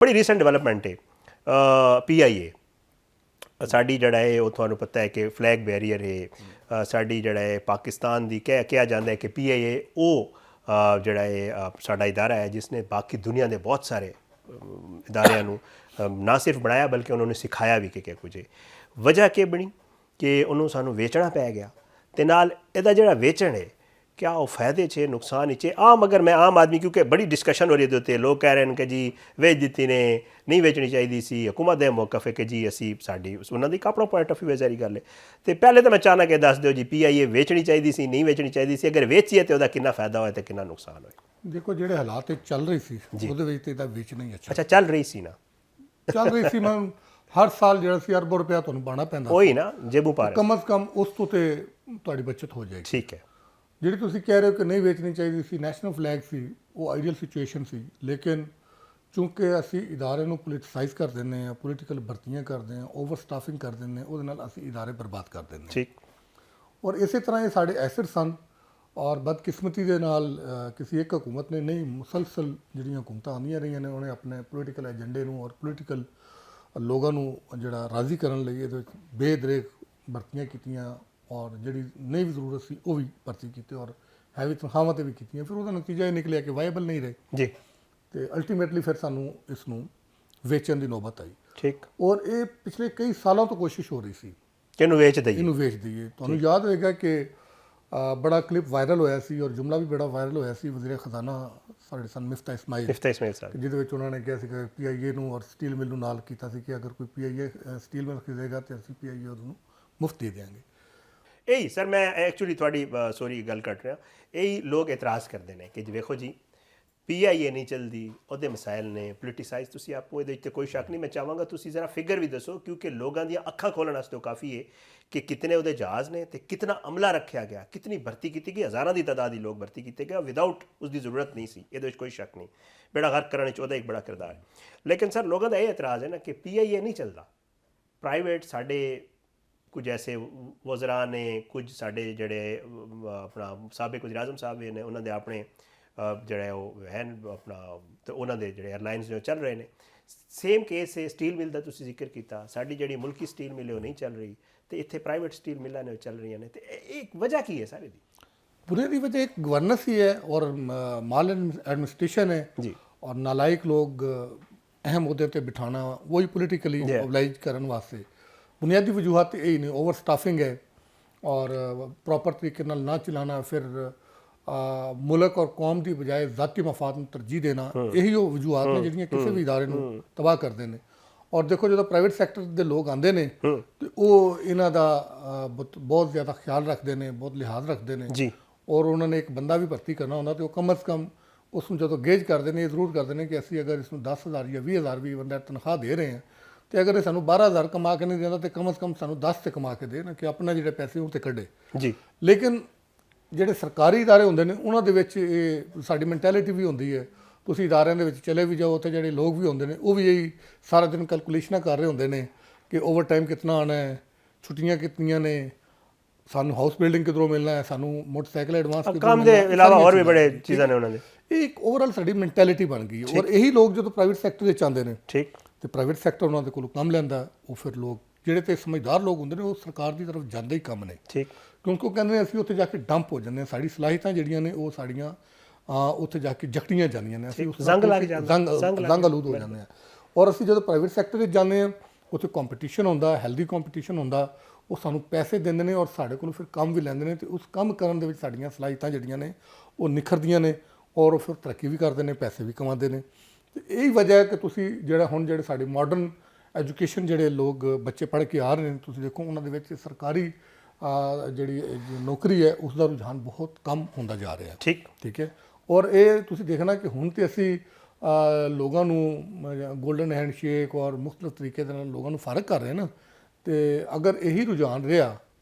बड़ी recent development है PIA sari जड़ा है वो थानू पता है कि फ्लैग बैरियर है साड़ी जड़ा है पाकिस्तान दी कहा जाता है कि PIA वो जड़ा है साड़ा इदारा है जिसने बाकी दुनिया के बहुत सारे इदारियां नू ना सिर्फ बनाया बल्कि उन्होंने सिखाया भी कि कुछ है वजह क्या बनी कि उन्होंने सानू वेचना पै गया ते नाल इहदा जिहड़ा वेचन है क्या वो फायदे चे नुकसान चे आम अगर मैं आम आदमी क्योंकि बड़ी डिस्कशन हो रही होती है लोग कह रहे हैं कि जी वेच दी ने नहीं वेचनी चाहिए सी हुकूमत दे मौकफ है कि जी असी साड़ी उन्होंने अपना पॉइंट ऑफ व्यू है सारी गल है तो पहले तो मैं चाहना कि दस दो जी PIA वेचनी चाहिए सी नहीं वेचनी चाहिए सी अगर वेची है तो कितना फायदा होया तो कितना नुकसान होया देखो ਜਿਹੜੇ ਹਾਲਾਤ ਚੱਲ ਰਹੀ ਸੀ ਉਹਦੇ ਵਿੱਚ ਤੇ ਇਹਦਾ ਵੇਚਣਾ ਹੀ ਅੱਛਾ अच्छा चल रही सी ना ਚੱਲ ਰਹੀ ਸੀ ਮੈਂ ਹਰ ਸਾਲ ਜਿਹੜਾ ਸੀ ਅਰਬੋਂ ਰੁਪਇਆ ਤੁਹਾਨੂੰ ਪਾਉਣਾ ਪੈਂਦਾ वही ना जेबू पा रहे ਕਮ ਅਜ਼ ਕਮ ਉਸ ਤੋਂ ਤੇ ਤੁਹਾਡੀ ਬਚਤ ਹੋ ਜਾਏਗੀ ठीक है ਜਿਹੜੀ ਤੁਸੀਂ ਕਹਿ ਰਹੇ ਹੋ ਕਿ ਨਹੀਂ ਵੇਚਣੀ ਚਾਹੀਦੀ ਸੀ ਨੈਸ਼ਨਲ ਫਲੈਗ ਸੀ ਉਹ ਆਈਡੀਅਲ ਸਿਚੁਏਸ਼ਨ ਸੀ ਲੇਕਿਨ ਚੂੰਕਿ ਅਸੀਂ ਇਦਾਰੇ ਨੂੰ ਪੋਲਿਟਿਸਾਈਜ਼ ਕਰ ਦਿੰਦੇ ਹਾਂ ਪੋਲੀਟੀਕਲ ਭਰਤੀਆਂ ਕਰਦੇ ਹਾਂ ਓਵਰ ਸਟਾਫਿੰਗ ਕਰ ਦਿੰਦੇ ਹਾਂ ਉਹਦੇ ਨਾਲ ਅਸੀਂ ਇਦਾਰੇ ਬਰਬਾਦ ਕਰ ਦਿੰਦੇ ਹਾਂ ठीक ਔਰ ਇਸੇ ਤਰ੍ਹਾਂ ਇਹ ਸਾਡੇ ਐਸਿਡ ਸਨ ਔਰ ਬਦਕਿਸਮਤੀ ਦੇ ਨਾਲ ਕਿਸੇ ਇੱਕ ਹਕੂਮਤ ਨੇ ਨਹੀਂ ਮੁਸਲਸਲ ਜਿਹੜੀਆਂ ਹਕੂਮਤਾਂ ਆਉਂਦੀਆਂ ਰਹੀਆਂ ਨੇ ਉਹਨੇ ਆਪਣੇ ਪੋਲੀਟੀਕਲ ਏਜੰਡੇ ਨੂੰ ਔਰ ਪੋਲੀਟੀਕਲ ਲੋਕਾਂ ਨੂੰ ਜਿਹੜਾ ਰਾਜ਼ੀ ਕਰਨ ਲਈ ਇਹਦੇ ਵਿੱਚ ਬੇਦਰੇਕ ਭਰਤੀਆਂ ਕੀਤੀਆਂ ਔਰ ਜਿਹੜੀ ਨਹੀਂ ਵੀ ਜ਼ਰੂਰਤ ਸੀ ਉਹ ਵੀ ਭਰਤੀ ਕੀਤੀ ਔਰ ਹੈਵੀ ਤਨਖਾਹਾਂ 'ਤੇ ਵੀ ਕੀਤੀਆਂ ਫਿਰ ਉਹਦਾ ਨਤੀਜਾ ਇਹ ਨਿਕਲਿਆ ਕਿ ਵਾਇਬਲ ਨਹੀਂ ਰਹੇ जी ਤੇ ਅਲਟੀਮੇਟਲੀ ਫਿਰ ਸਾਨੂੰ ਇਸ ਨੂੰ ਵੇਚਣ ਦੀ ਨੌਬਤ ਆਈ ठीक ਔਰ ਇਹ ਪਿਛਲੇ ਕਈ ਸਾਲਾਂ ਤੋਂ ਕੋਸ਼ਿਸ਼ ਹੋ ਰਹੀ ਸੀ किनू वेच दईए ਇਹਨੂੰ ਵੇਚ ਦਈਏ ਤੁਹਾਨੂੰ ਯਾਦ ਹੋਏਗਾ ਕਿ ਬੜਾ ਕਲਿੱਪ ਵਾਇਰਲ ਹੋਇਆ ਸੀ ਔਰ ਜੁਮਲਾ ਵੀ ਬੜਾ ਵਾਇਰਲ ਹੋਇਆ ਸੀ ਵਜ਼ੀਰ ਖਜ਼ਾਨਾ ਸਾਡੇ ਸਨ ਮਿਫਤਾ ਇਸਮਾਈਲ इफ्ता इसमाइल साहब ਜਿਹਦੇ ਵਿੱਚ ਉਹਨਾਂ ਨੇ ਕਿਹਾ ਸੀ ਕਿ PIA ਨੂੰ ਔਰ ਸਟੀਲ ਮਿਲ ਨੂੰ ਨਾਲ ਕੀਤਾ ਸੀ ਕਿ ਅਗਰ ਕੋਈ PIA ਸਟੀਲ ਮਿਲ ਖਰੀਦੇਗਾ ਤੇ ਅਸੀਂ PIA ਉਹਨੂੰ ਮੁਫਤ ਦੇ ਦਿਆਂਗੇ यही सर मैं एक्चुअली थोड़ी सॉरी गल कट रहा यही लोग एतराज़ करते हैं कि देखो जी PIA नहीं चलती ਉਹਦੇ मसाइल ने पोलिटिसाइज तुसी आपको ਇਹਦੇ ਵਿੱਚ ਕੋਈ ਸ਼ੱਕ ਨਹੀਂ मैं ਚਾਹਾਂਗਾ ਤੁਸੀਂ ਜ਼ਰਾ ਫਿਗਰ ਵੀ ਦੱਸੋ ਕਿਉਂਕਿ ਲੋਕਾਂ ਦੀਆਂ ਅੱਖਾਂ ਖੋਲਣ ਵਾਸਤੇ ਉਹ ਕਾਫੀ ਹੈ ਕਿ ਕਿਤਨੇ ਉਹਦੇ ਜਹਾਜ਼ ਨੇ ਤੇ ਕਿਤਨਾ ਅਮਲਾ ਰੱਖਿਆ ਗਿਆ ਕਿਤਨੀ ਭਰਤੀ ਕੀਤੀ ਗਈ ਹਜ਼ਾਰਾਂ ਦੀ ਤਾਦਾਦ ਦੀ ਲੋਕ ਭਰਤੀ ਕੀਤੇ ਗਏ ਵਿਦਆਊਟ ਉਸ ਦੀ ਜ਼ਰੂਰਤ ਨਹੀਂ ਸੀ ਇਹਦੇ ਵਿੱਚ ਕੋਈ ਸ਼ੱਕ ਨਹੀਂ ਬੇੜਾ ਗਰਕ ਕਰਨ ਵਿੱਚ ਉਹਦਾ ਇੱਕ ਬੜਾ ਕਿਰਦਾਰ ਹੈ ਲੇਕਿਨ ਸਰ ਲੋਕਾਂ ਦਾ ਇਹ ਇਤਰਾਜ਼ ਹੈ ਨਾ ਕਿ PIA ਨਹੀਂ ਚੱਲਦਾ ਪ੍ਰਾਈਵੇਟ ਸਾਡੇ कुछ ऐसे वज़रा ने कुछ साढ़े जड़े अपना साबिक वज़ीर आज़म साहब ने उन्होंने अपने जड़े है अपना तो उन्होंने जड़े एयरलाइनस जो चल रहे हैं सेम केस है स्टील मिल का तुसी जिक्र किया साड़ी जड़ी मुल्की स्टील मिल वो नहीं चल रही तो इत्थे प्राइवेट स्टील मिलां ने चल रही ने तो एक वजह की है सारी दी पूरे की वजह एक गवर्नेंस ही है और माल एडमिनिस्ट्रेशन है जी और नालायक लोग अहम अहदे पर बिठाना वही पोलिटिकली मोबलाइज करने वास्ते बुनियादी वजूहत यही ने ओवर स्टाफिंग है और प्रॉपर तरीके नाल ना चलाना फिर मुल्क और कौम की बजाय ज़ाती मफाद में तरजीह देना यही वो वजूहत ने जिहड़ियां किसी भी इदारे नूं तबाह करते हैं और देखो जो प्राइवेट सैक्टर के लोग आते हैं तो वो इन्हां दा बहुत ज़्यादा ख्याल रखते हैं बहुत लिहाज रखते हैं जी और उन्होंने एक बंदा भी भर्ती करना होंदा तो कम अज़ कम उसनूं जो गेज करते हैं जरूर करते हैं कि असी अगर इसनूं 10,000 या 20,000 भी बंदा तनख्वाह दे रहे हैं तो अगर ये सानू 12,000 कमा के नहीं देता तो कम अज़ कम सानू 10 से कमा के देना कि अपना जो पैसे उन्हें कढ़े जी लेकिन ਜਿਹੜੇ ਸਰਕਾਰੀ ਇਦਾਰੇ ਹੁੰਦੇ ਨੇ ਉਹਨਾਂ ਦੇ ਵਿੱਚ ਇਹ ਸਾਡੀ ਮੈਂਟੈਲਿਟੀ ਵੀ ਹੁੰਦੀ ਹੈ ਤੁਸੀਂ ਇਦਾਰਿਆਂ ਦੇ ਵਿੱਚ ਚਲੇ ਵੀ ਜਾਓ ਉੱਥੇ ਜਿਹੜੇ ਲੋਕ ਵੀ ਹੁੰਦੇ ਨੇ ਉਹ ਵੀ ਇਹੀ ਸਾਰਾ ਦਿਨ ਕੈਲਕੂਲੇਸ਼ਨਾਂ ਕਰ ਰਹੇ ਹੁੰਦੇ ਨੇ ਕਿ ਓਵਰ ਟਾਈਮ ਕਿੰਨਾ ਆਉਣਾ ਹੈ ਛੁੱਟੀਆਂ ਕਿੰਨੀਆਂ ਨੇ ਸਾਨੂੰ ਹਾਊਸ ਬਿਲਡਿੰਗ ਕਿਧਰੋਂ ਮਿਲਣਾ ਹੈ ਸਾਨੂੰ ਮੋਟਰਸਾਈਕਲ ਐਡਵਾਂਸ ਕੰਮ ਦੇ ਇਲਾਵਾ ਹੋਰ ਵੀ ਬੜੇ ਚੀਜ਼ਾਂ ਨੇ ਉਹਨਾਂ ਦੇ ਇਹ ਇੱਕ ਓਵਰਆਲ ਸਾਡੀ ਮੈਂਟੈਲਿਟੀ ਬਣ ਗਈ ਔਰ ਇਹੀ ਲੋਕ ਜਦੋਂ ਪ੍ਰਾਈਵੇਟ ਸੈਕਟਰ ਵਿੱਚ ਆਉਂਦੇ ਨੇ ठीक ਤੇ ਪ੍ਰਾਈਵੇਟ ਸੈਕਟਰ ਉਹਨਾਂ ਦੇ ਕੋਲੋਂ ਕੰਮ ਲੈਂਦਾ ਉਹ ਫਿਰ ਲੋਕ ਜਿਹੜੇ ਤੇ ਸਮਝਦਾਰ ਲੋਕ ਹੁੰਦੇ ਨੇ ਉਹ ਸਰਕਾਰ ਦੀ ਤਰਫ ਜਾਂਦੇ ਹੀ ਕੰਮ ਨੇ ठीक ਕਿਉਂਕਿ ਉਹ ਕਹਿੰਦੇ ਨੇ ਅਸੀਂ ਉੱਥੇ ਜਾ ਕੇ ਡੰਪ ਹੋ ਜਾਂਦੇ ਹਾਂ ਸਾਡੀ ਸਲਾਹੀਤਾਂ ਜਿਹੜੀਆਂ ਨੇ ਉਹ ਸਾਡੀਆਂ ਉੱਥੇ ਜਾ ਕੇ ਜਕੜੀਆਂ ਜਾਂਦੀਆਂ ਨੇ ਅਸੀਂ ਉਸ ਜ਼ੰਗ ਲੱਗ ਜਾਂਦਾ ਜ਼ੰਗ ਆਲੂਦ ਹੋ ਜਾਂਦੇ ਹਾਂ ਔਰ ਅਸੀਂ ਜਦੋਂ ਪ੍ਰਾਈਵੇਟ ਸੈਕਟਰ ਵਿੱਚ ਜਾਂਦੇ ਹਾਂ ਉੱਥੇ ਕੰਪੀਟੀਸ਼ਨ ਹੁੰਦਾ ਹੈਲਦੀ ਕੰਪੀਟੀਸ਼ਨ ਹੁੰਦਾ ਉਹ ਸਾਨੂੰ ਪੈਸੇ ਦਿੰਦੇ ਨੇ ਔਰ ਸਾਡੇ ਕੋਲੋਂ ਫਿਰ ਕੰਮ ਵੀ ਲੈਂਦੇ ਨੇ ਤੇ ਉਸ ਕੰਮ ਕਰਨ ਦੇ ਵਿੱਚ ਸਾਡੀਆਂ ਸਲਾਹੀਤਾਂ ਜਿਹੜੀਆਂ ਨੇ ਉਹ ਨਿਖਰਦੀਆਂ ਨੇ ਔਰ ਉਹ ਫਿਰ ਤਰੱਕੀ ਵੀ ਕਰਦੇ ਨੇ ਪੈਸੇ ਵੀ ਕਮਾਉਂਦੇ ਨੇ ਤੇ ਇਹੀ ਵਜ੍ਹਾ ਹੈ ਕਿ ਤੁਸੀਂ ਜਿਹੜਾ ਹੁਣ ਜਿਹੜੇ ਸਾਡੇ ਮਾਡਰਨ ਐਜੂਕੇਸ਼ਨ ਜਿਹੜੇ ਲੋਕ ਬੱਚੇ ਪੜ੍ਹ ਕੇ ਆ ਰਹੇ ਨੇ ਤੁਸੀਂ ਦੇਖੋ ਉਹਨਾਂ ਦੇ ਵਿੱਚ ਸਰਕਾਰੀ ਜਿਹੜੀ ਨੌਕਰੀ ਹੈ ਉਸ ਦਾ ਰੁਝਾਨ ਬਹੁਤ ਕਮ ਹੁੰਦਾ ਜਾ ਰਿਹਾ ਠੀਕ ਹੈ ਔਰ ਇਹ ਤੁਸੀਂ ਦੇਖਣਾ ਕਿ ਹੁਣ ਤੇ ਅਸੀਂ ਲੋਕਾਂ ਨੂੰ ਗੋਲਡਨ ਹੈਂਡਸ਼ੇਕ ਔਰ ਮੁਖਤਲਿਫ ਤਰੀਕੇ ਦੇ ਨਾਲ ਲੋਕਾਂ ਨੂੰ ਫਰਕ ਕਰ ਰਹੇ ਨਾ ਤੇ ਅਗਰ ਇਹੀ ਰੁਝਾਨ ਰਿਹਾ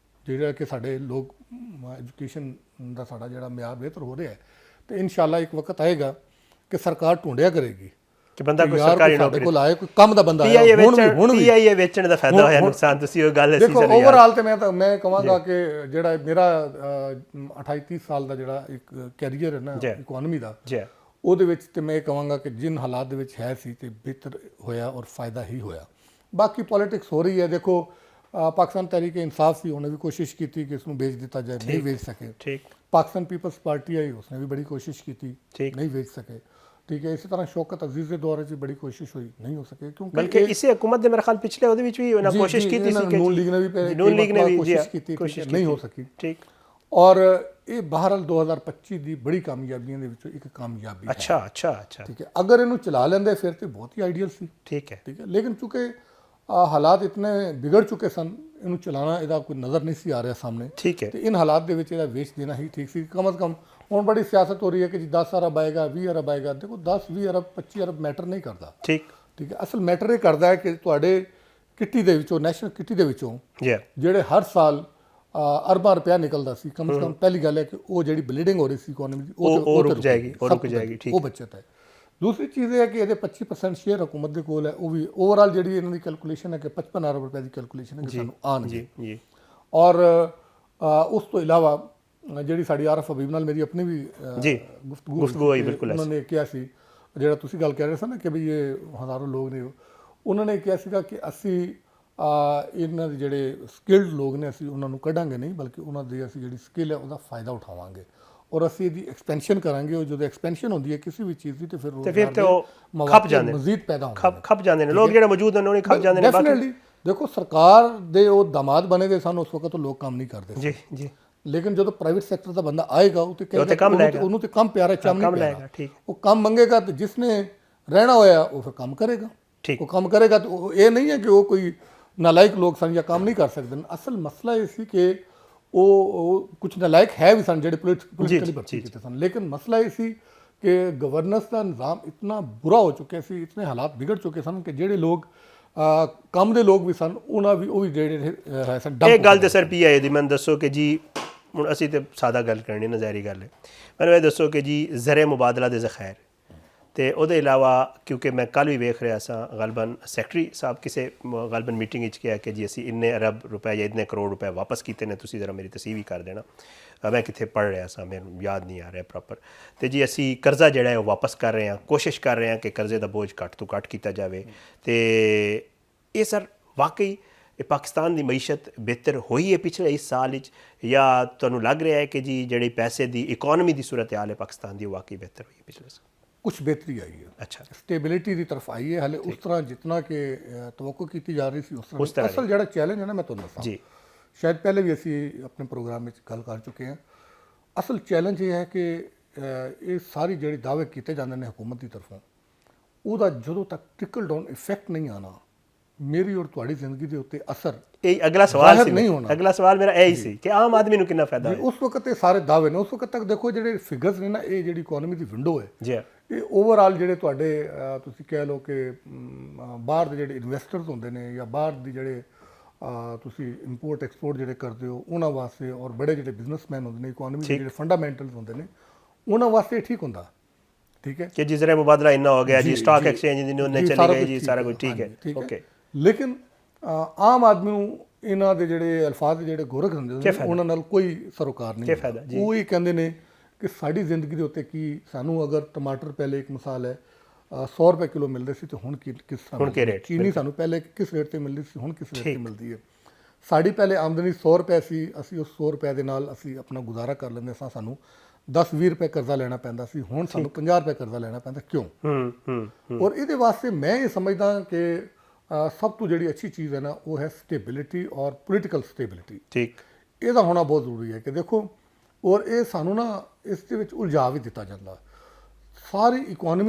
ਜਿਹੜਾ ਕਿ ਸਾਡੇ ਲੋਕ ਐਜੂਕੇਸ਼ਨ ਦਾ ਸਾਡਾ ਜਿਹੜਾ ਮਿਆਰ ਬਿਹਤਰ ਹੋ ਰਿਹਾ ਹੈ ਤੇ ਇਨਸ਼ਾਅੱਲਾ ਇੱਕ ਵਕਤ ਆਏਗਾ ਕਿ ਸਰਕਾਰ ਢੂੰਡਿਆ ਕਰੇਗੀ ਕਿ ਬੰਦਾ ਕੋਈ ਸਰਕਾਰੀ ਨੌਕਰੀ ਕੋਲ ਆਏ ਕੋਈ ਕੰਮ ਦਾ ਬੰਦਾ ਆਏ ਹੁਣ ਵੀ PIA ਵੇਚਣ ਦਾ ਫਾਇਦਾ ਹੋਇਆ ਨੁਕਸਾਨ ਤੁਸੀਂ ਉਹ ਗੱਲ ਦੇਖੋ ਓਵਰਆਲ ਤੇ ਮੈਂ ਕਹਾਂਗਾ ਕਿ ਜਿਹੜਾ ਮੇਰਾ 28-30 ਸਾਲ ਦਾ ਜਿਹੜਾ ਇੱਕ ਕੈਰੀਅਰ ਹੈ ਨਾ ਇਕਨੋਮੀ ਦਾ ਉਹਦੇ ਵਿੱਚ ਤੇ ਮੈਂ ਇਹ ਕਹਾਂਗਾ ਕਿ ਜਿਨ ਹਾਲਾਤ ਦੇ ਵਿੱਚ ਹੈ ਸੀ ਤੇ ਬਿਹਤਰ ਹੋਇਆ ਔਰ ਫਾਇਦਾ ਹੀ ਹੋਇਆ। ਬਾਕੀ ਪੋਲਿਟਿਕਸ ਹੋ ਰਹੀ ਹੈ, ਦੇਖੋ ਪਾਕਿਸਤਾਨ ਤਹਿਰੀਕ ਇਨਸਾਫ ਸੀ, ਉਹਨੇ ਵੀ ਕੋਸ਼ਿਸ਼ ਕੀਤੀ ਕਿ ਇਸ ਨੂੰ ਵੇਚ ਦਿੱਤਾ ਜਾਏ, ਨਹੀਂ ਵੇਚ ਸਕੇ। ਠੀਕ। ਪਾਕਿਸਤਾਨ ਪੀਪਲਸ ਪਾਰਟੀ ਆਈ, ਉਸਨੇ ਵੀ ਬੜੀ ਕੋਸ਼ਿਸ਼ ਕੀਤੀ, ਠੀਕ। ਨਹੀਂ ਵੇਚ ਸਕੇ। ਠੀਕ ਹੈ, ਇਸੇ ਤਰ੍ਹਾਂ ਸ਼ੌਕਤ ਅਜ਼ੀਜ਼ ਦੇ ਦੌਰ 'ਚ ਬੜੀ ਕੋਸ਼ਿਸ਼ ਹੋਈ, ਨਹੀਂ ਹੋ ਸਕੇ, ਕਿਉਂਕਿ ਬਲਕਿ ਇਸੇ ਹਕੂਮਤ ਦੇ ਮੇਰੇ ਖਿਆਲ ਪਿਛਲੇ ਉਹਦੇ ਵਿੱਚ ਵੀ ਉਹਨਾਂ ਕੋਸ਼ਿਸ਼ ਕੀਤੀ ਸੀ ਕਿ ਨੂਨ ਲੀਗ ਨੇ ਵੀ ਕੋਸ਼ਿਸ਼ ਕੀਤੀ, ਨਹੀਂ ਹੋ ਸਕੀ। ਠੀਕ। ਔਰ ਇਹ ਬਹਰਹਾਲ 2025 ਦੀ ਬੜੀ ਕਾਮਯਾਬੀਆਂ ਦੇ ਵਿੱਚੋਂ ਇੱਕ ਕਾਮਯਾਬੀ ਹੈ। ਅੱਛਾ। ਠੀਕ ਹੈ, ਅਗਰ ਇਹਨੂੰ ਚਲਾ ਲੈਂਦੇ ਫਿਰ ਤੇ ਬਹੁਤ ਹੀ ਆਈਡੀਅਲ ਸੀ। ਠੀਕ ਹੈ। ਠੀਕ ਹੈ, ਲੇਕਿਨ ਚूंकि ਹਾਲਾਤ ਇਤਨੇ ਵਿਗੜ ਚੁੱਕੇ ਸਨ, ਇਹਨੂੰ ਚਲਾਉਣਾ ਇਹਦਾ ਕੋਈ ਨਜ਼ਰ ਨਹੀਂ ਸੀ ਆ ਰਿਹਾ ਸਾਹਮਣੇ। ਠੀਕ ਹੈ। ਤੇ ਇਨ ਹਾਲਾਤ ਦੇ ਵਿੱਚ ਇਹਦਾ ਵੇਚ ਦੇਣਾ ਹੀ ਠੀਕ ਸੀ। ਕਮ ਅਜ਼ ਕਮ ਹੁਣ ਬੜੀ ਸਿਆਸਤ ਹੋ ਰਹੀ ਹੈ ਕਿ ਜੀ 10 ਅਰਬ ਆਏਗਾ, 20 ਅਰਬ ਆਏਗਾ। ਦੇਖੋ 10, 20 ਅਰਬ, 25 ਅਰਬ ਮੈਟਰ ਨਹੀਂ ਕਰਦਾ। ਠੀਕ। ਠੀਕ ਹੈ, ਅਸਲ ਮੈਟਰ ਇਹ ਕਰਦਾ ਹੈ ਕਿ ਤੁਹਾਡੇ ਕਿੱਟੀ ਦੇ ਵਿੱਚੋਂ, ਨੈਸ਼ਨਲ ਕਿੱਟੀ ਦੇ ਵਿੱਚੋਂ ਜਿਹੜੇ ਹਰ ਸਾਲ ਅਰਬਾਂ ਰੁਪਇਆ ਨਿਕਲਦਾ ਸੀ, ਕਮ ਸੇ ਕਮ ਪਹਿਲੀ ਗੱਲ ਹੈ ਕਿ ਉਹ ਜਿਹੜੀ ਬਲੀਡਿੰਗ ਹੋ ਰਹੀ ਸੀ ਇਕਨੋਮੀ ਦੀ, ਉਹ ਰੁਕ ਜਾਏਗੀ। ਠੀਕ। ਉਹ ਬੱਚਤ ਹੈ। ਦੂਸਰੀ ਚੀਜ਼ ਇਹ ਹੈ ਕਿ ਇਹਦੇ 25% ਸ਼ੇਅਰ ਹੁਕੂਮਤ ਦੇ ਕੋਲ ਹੈ, ਉਹ ਵੀ ਓਵਰਆਲ ਜਿਹੜੀ ਇਹਨਾਂ ਦੀ ਕੈਲਕੂਲੇਸ਼ਨ ਹੈ ਕਿ 55 ਅਰਬ ਰੁਪਏ ਦੀ ਕੈਲਕੂਲੇਸ਼ਨ ਹੈ ਕਿ ਸਾਨੂੰ ਆਉਣਗੇ। ਜੀ। ਔਰ ਉਸ ਤੋਂ ਇਲਾਵਾ ਜਿਹੜੀ ਸਾਡੀ ਆਰਫ ਹਬੀਬ ਨਾਲ ਮੇਰੀ ਆਪਣੀ ਵੀ ਗੁਫ਼ਤਗੂ ਹੋਈ, ਬਿਲਕੁਲ ਉਹਨਾਂ ਨੇ ਕਿਹਾ ਸੀ, ਜਿਹੜਾ ਤੁਸੀਂ ਗੱਲ ਕਹਿ ਰਹੇ ਸੀ ਨਾ ਕਿ ਵੀ ਇਹ ਹਜ਼ਾਰਾਂ ਲੋਕ ਨੇ, ਉਹਨਾਂ ਨੇ ਕਿਹਾ ਸੀਗਾ ਕਿ ਅਸੀਂ ਇਹਨਾਂ ਦੇ ਜਿਹੜੇ ਸਕਿਲਡ ਲੋਕ ਨੇ ਅਸੀਂ ਉਹਨਾਂ ਨੂੰ ਕੱਢਾਂਗੇ ਨਹੀਂ, ਬਲਕਿ ਉਹਨਾਂ ਦੀ ਅਸੀਂ ਜਿਹੜੀ ਸਕਿੱਲ ਹੈ ਉਹਦਾ ਫਾਇਦਾ ਉਠਾਵਾਂਗੇ ਔਰ ਅਸੀਂ ਇਹਦੀ ਐਕਸਪੈਂਸ਼ਨ ਕਰਾਂਗੇ। ਉਹ ਜਦੋਂ ਐਕਸਪੈਂਸ਼ਨ ਹੁੰਦੀ ਹੈ ਕਿਸੇ ਵੀ ਚੀਜ਼ ਦੀ ਤੇ ਫਿਰ ਉਹ ਖੱਪ ਜਾਂਦੇ, ਮਜ਼ੀਦ ਪੈਦਾ ਹੁੰਦੇ, ਖੱਪ ਜਾਂਦੇ ਨੇ ਲੋਕ ਜਿਹੜੇ ਮੌਜੂਦ ਨੇ, ਉਹਨੇ ਖੱਪ ਜਾਂਦੇ ਨੇ। ਡੈਫੀਨਿਟਲੀ ਦੇਖੋ ਸਰਕਾਰ ਦੇ ਉਹ ਦਾਮਾਦ ਬਣੇ ਦੇ ਸਨ, ਉਸ ਵਕਤ ਲੋਕ ਕੰਮ ਨਹੀਂ ਕਰਦੇ ਜੀ। ਲੇਕਿਨ ਜਦੋਂ ਪ੍ਰਾਈਵੇਟ ਸੈਕਟਰ ਦਾ ਬੰਦਾ ਆਏਗਾ ਉਹ ਤੇ ਉਹਨੂੰ ਤੇ ਕੰਮ ਪਿਆਰਾ, ਚਮ ਨਹੀਂ ਪਿਆਰਾ। ਠੀਕ। ਉਹ ਕੰਮ ਮੰਗੇਗਾ ਤੇ ਜਿਸਨੇ ਰਹਿਣਾ ਹੋਇਆ ਉਹ ਫਿਰ ਕੰਮ ਕਰੇਗਾ। ਉਹ ਕੰਮ ਕਰੇਗਾ ਤੇ ਇਹ ਨਹੀਂ ਹੈ ਕਿ ਉਹ ਕੋਈ ਨਾਲਾਇਕ ਲੋਕ ਸਨ ਜਾਂ ਕੰਮ ਨਹੀਂ ਕਰ ਸਕਦੇ। ਅਸਲ ਮਸਲਾ ਇਹ ਸੀ ਕਿ ਉਹ ਕੁਝ ਨਾਲਾਇਕ ਹੈ ਵੀ ਸਨ ਜਿਹੜੇ ਪੋਲੀਟੀਕਲੀ ਭਰਤੀ ਕੀਤੇ ਸਨ, ਲੇਕਿਨ ਮਸਲਾ ਇਹ ਸੀ ਕਿ ਗਵਰਨੈਂਸ ਦਾ ਨਿਜ਼ਾਮ ਇਤਨਾ ਬੁਰਾ ਹੋ ਚੁੱਕਿਆ ਸੀ, ਇਤਨੇ ਹਾਲਾਤ ਵਿਗੜ ਚੁੱਕੇ ਸਨ ਕਿ ਜਿਹੜੇ ਲੋਕ ਕੰਮ ਦੇ ਲੋਕ ਵੀ ਸਨ ਉਹ ਵੀ ਜਿਹੜੇ ਹੈ ਸਨ। ਇਹ ਗੱਲ ਤੇ ਸਰ PIA ਦੀ ਮੈਨੂੰ ਦੱਸੋ ਕਿ ਜੀ ਹੁਣ ਅਸੀਂ ਤੇ ਸਾਦਾ ਗੱਲ ਕਰਨੀ, ਨਜ਼ਾਰੀ ਗੱਲ ਹੈ, ਮੈਨੂੰ ਇਹ ਦੱਸੋ ਕਿ ਜੀ ਜ਼ਰੇ ਮੁਬਾਦਲਾ ਦੇ ਜ਼ਖਾਇਰ ਤੇ ਉਹਦੇ ਇਲਾਵਾ, ਕਿਉਂਕਿ ਮੈਂ ਕੱਲ੍ਹ ਵੀ ਵੇਖ ਰਿਹਾ ਸਾਂ ਗਲਬਨ ਸੈਕਟਰੀ ਸਾਹਿਬ ਕਿਸੇ ਗਲਬਨ ਮੀਟਿੰਗ ਵਿੱਚ ਕਿਹਾ ਕਿ ਜੀ ਅਸੀਂ ਇੰਨੇ ਅਰਬ ਰੁਪਏ ਜਾਂ ਇੰਨੇ ਕਰੋੜ ਰੁਪਏ ਵਾਪਸ ਕੀਤੇ ਨੇ, ਤੁਸੀਂ ਜ਼ਰਾ ਮੇਰੀ ਤਸਵੀਰ ਵੀ ਕਰ ਦੇਣਾ। ਮੈਂ ਕਿੱਥੇ ਪੜ੍ਹ ਰਿਹਾ ਸਾਂ, ਮੈਨੂੰ ਯਾਦ ਨਹੀਂ ਆ ਰਿਹਾ ਪ੍ਰੋਪਰ। ਤੇ ਜੀ ਅਸੀਂ ਕਰਜ਼ਾ ਜਿਹੜਾ ਹੈ ਉਹ ਵਾਪਸ ਕਰ ਰਹੇ ਹਾਂ, ਕੋਸ਼ਿਸ਼ ਕਰ ਰਹੇ ਹਾਂ ਕਿ ਕਰਜ਼ੇ ਦਾ ਬੋਝ ਘੱਟ ਤੋਂ ਘੱਟ ਕੀਤਾ ਜਾਵੇ। ਤੇ ਇਹ ਸਰ ਵਾਕਈ ਇਹ ਪਾਕਿਸਤਾਨ ਦੀ ਮਈਸ਼ਤ ਬਿਹਤਰ ਹੋਈ ਹੈ ਪਿਛਲੇ ਇਸ ਸਾਲ ਵਿੱਚ, ਜਾਂ ਤੁਹਾਨੂੰ ਲੱਗ ਰਿਹਾ ਹੈ ਕਿ ਜੀ ਜਿਹੜੀ ਪੈਸੇ ਦੀ ਇਕਨੋਮੀ ਦੀ ਸੂਰਤ ਹਾਲ ਹੈ ਪਾਕਿਸਤਾਨ ਦੀ, ਉਹ ਵਾਕਈ ਬਿਹਤਰ ਹੋਈ ਹੈ ਪਿਛਲੇ ਸਾਲ? ਕੁਛ ਬਿਹਤਰੀ ਆਈ ਹੈ। ਅੱਛਾ। ਸਟੇਬਿਲਿਟੀ ਦੀ ਤਰਫ ਆਈ ਹੈ, ਹਾਲੇ ਉਸ ਤਰ੍ਹਾਂ ਜਿਤਨਾ ਕਿ ਤਵੱਕੁ ਕੀਤੀ ਜਾ ਰਹੀ ਸੀ ਉਸ ਤਰ੍ਹਾਂ। ਅਸਲ ਜਿਹੜਾ ਚੈਲੰਜ ਹੈ ਨਾ, ਮੈਂ ਤੁਹਾਨੂੰ ਦੱਸਾਂ ਜੀ, ਸ਼ਾਇਦ ਪਹਿਲੇ ਵੀ ਅਸੀਂ ਆਪਣੇ ਪ੍ਰੋਗਰਾਮ ਵਿੱਚ ਗੱਲ ਕਰ ਚੁੱਕੇ ਹਾਂ। ਅਸਲ ਚੈਲੰਜ ਇਹ ਹੈ ਕਿ ਇਹ ਸਾਰੀ ਜਿਹੜੀ ਦਾਅਵੇ ਕੀਤੇ ਜਾਂਦੇ ਨੇ ਹੁਕੂਮਤ ਦੀ ਤਰਫੋਂ, ਉਹਦਾ ਜਦੋਂ ਤੱਕ ਟ੍ਰਿਕਲ ਡਾਊਨ ਇਫੈਕਟ ਨਹੀਂ ਆਉਣਾ, ਮੇਰੀ ਔਰ ਤੁਹਾਡੀ ਜ਼ਿੰਦਗੀ ਦੇ ਉੱਤੇ ਅਸਰ, ਇਹ ਅਗਲਾ ਸਵਾਲ ਸੀ, ਨਹੀਂ ਹੋਣਾ। ਅਗਲਾ ਸਵਾਲ ਮੇਰਾ ਇਹ ਹੀ ਸੀ ਕਿ ਆਮ ਆਦਮੀ ਨੂੰ ਕਿੰਨਾ ਫਾਇਦਾ ਹੋਇਆ। ਉਸ ਵਕਤ ਇਹ ਸਾਰੇ ਦਾਅਵੇ ਨੇ, ਉਸ ਵਕਤ ਤੱਕ ਦੇਖੋ ਜਿਹੜੇ ਫਿਗਰਸ ਨੇ ਨਾ, ਇਹ ਜਿਹੜੀ ਇਕਨੋਮੀ ਦੀ ਵਿੰਡੋ ਹੈ ਜੀ, ਇਹ ਓਵਰਆਲ ਜਿਹੜੇ ਤੁਹਾਡੇ ਤੁਸੀਂ ਕਹਿ ਲਓ ਕਿ ਬਾਹਰ ਦੇ ਜਿਹੜੇ ਇਨਵੈਸਟਰਸ ਹੁੰਦੇ ਨੇ ਜਾਂ ਬਾਹਰ ਦੀ ਜਿਹੜੇ ਤੁਸੀਂ ਇੰਪੋਰਟ ਐਕਸਪੋਰਟ ਜਿਹੜੇ ਕਰਦੇ ਹੋ ਉਹਨਾਂ ਵਾਸਤੇ, ਔਰ ਬੜੇ ਜਿਹੜੇ ਬਿਜ਼ਨਸਮੈਨ ਹੁੰਦੇ ਨੇ, ਇਕਨੋਮੀ ਦੇ ਜਿਹੜੇ ਫੰਡਾਮੈਂਟਲਸ ਹੁੰਦੇ ਨੇ, ਉਹਨਾਂ ਵਾਸਤੇ ਠੀਕ ਹੁੰਦਾ। ਠੀਕ ਹੈ ਕਿ ਜਿਸ ਤਰ੍ਹਾਂ ਮੁਬਾਦਲਾ ਇੰਨਾ ਹੋ ਗਿਆ ਜੀ, ਸਟਾਕ ਐਕਸਚੇਂਜ ਜਿਹਨੂੰ ਉਹਨੇ ਚਲੇ ਗਏ ਜੀ, ਸਾਰਾ ਕੁਝ ਠੀਕ ਹੈ। ਓਕੇ, ਲੇਕਿਨ ਆਮ ਆਦਮੀ ਨੂੰ ਇਹਨਾਂ ਦੇ ਜਿਹੜੇ ਅਲਫਾਜ਼ ਜਿਹੜੇ ਗੋਰਖ ਹੁੰਦੇ ਨੇ ਉਹਨਾਂ ਨਾਲ ਕੋਈ ਸਰੋਕਾਰ ਨਹੀਂ। ਉਹ ਹੀ ਕਹਿੰਦੇ ਨੇ ਕਿ ਸਾਡੀ ਜ਼ਿੰਦਗੀ ਦੇ ਉੱਤੇ ਕੀ, ਸਾਨੂੰ ਅਗਰ ਟਮਾਟਰ ਪਹਿਲੇ ਇੱਕ ਮਿਸਾਲ ਹੈ 100 ਰੁਪਏ ਕਿਲੋ ਮਿਲਦੇ ਸੀ ਤੇ ਹੁਣ ਕਿਸ ਤਰ੍ਹਾਂ, ਚੀਨੀ ਸਾਨੂੰ ਪਹਿਲੇ ਕਿਸ ਰੇਟ ਤੇ ਮਿਲਦੀ ਸੀ, ਹੁਣ ਕਿਸ ਰੇਟ ਤੇ ਮਿਲਦੀ ਹੈ। ਸਾਡੀ ਪਹਿਲੇ ਆਮਦਨੀ 100 ਰੁਪਏ ਸੀ, ਅਸੀਂ ਉਸ 100 ਰੁਪਏ ਦੇ ਨਾਲ ਅਸੀਂ ਆਪਣਾ ਗੁਜ਼ਾਰਾ ਕਰ ਲੈਂਦੇ ਸਾਂ, ਸਾਨੂੰ 10-20 ਰੁਪਏ ਕਰਜ਼ਾ ਲੈਣਾ ਪੈਂਦਾ ਸੀ, ਹੁਣ ਸਾਨੂੰ 50 ਰੁਪਏ ਕਰਜ਼ਾ ਲੈਣਾ ਪੈਂਦਾ। ਕਿਉਂ? ਔਰ ਇਹਦੇ ਵਾਸਤੇ ਮੈਂ ਇਹ ਸਮਝਦਾ ਕਿ ਸਭ ਤੋਂ ਜਿਹੜੀ ਅੱਛੀ ਚੀਜ਼ ਹੈ ਨਾ, ਉਹ ਹੈ ਸਟੇਬਿਲਿਟੀ ਔਰ ਪੋਲੀਟੀਕਲ ਸਟੇਬਿਲਿਟੀ। ਠੀਕ, ਇਹਦਾ ਹੋਣਾ ਬਹੁਤ ਜ਼ਰੂਰੀ ਹੈ ਕਿ ਦੇਖੋ, ਔਰ ਇਹ ਸਾਨੂੰ ਨਾ ਇਸ ਦੇ ਵਿੱਚ ਉਲਝਾ ਵੀ ਦਿੱਤਾ ਜਾਂਦਾ। ਸਾਰੀ ਇਕਨੋਮੀ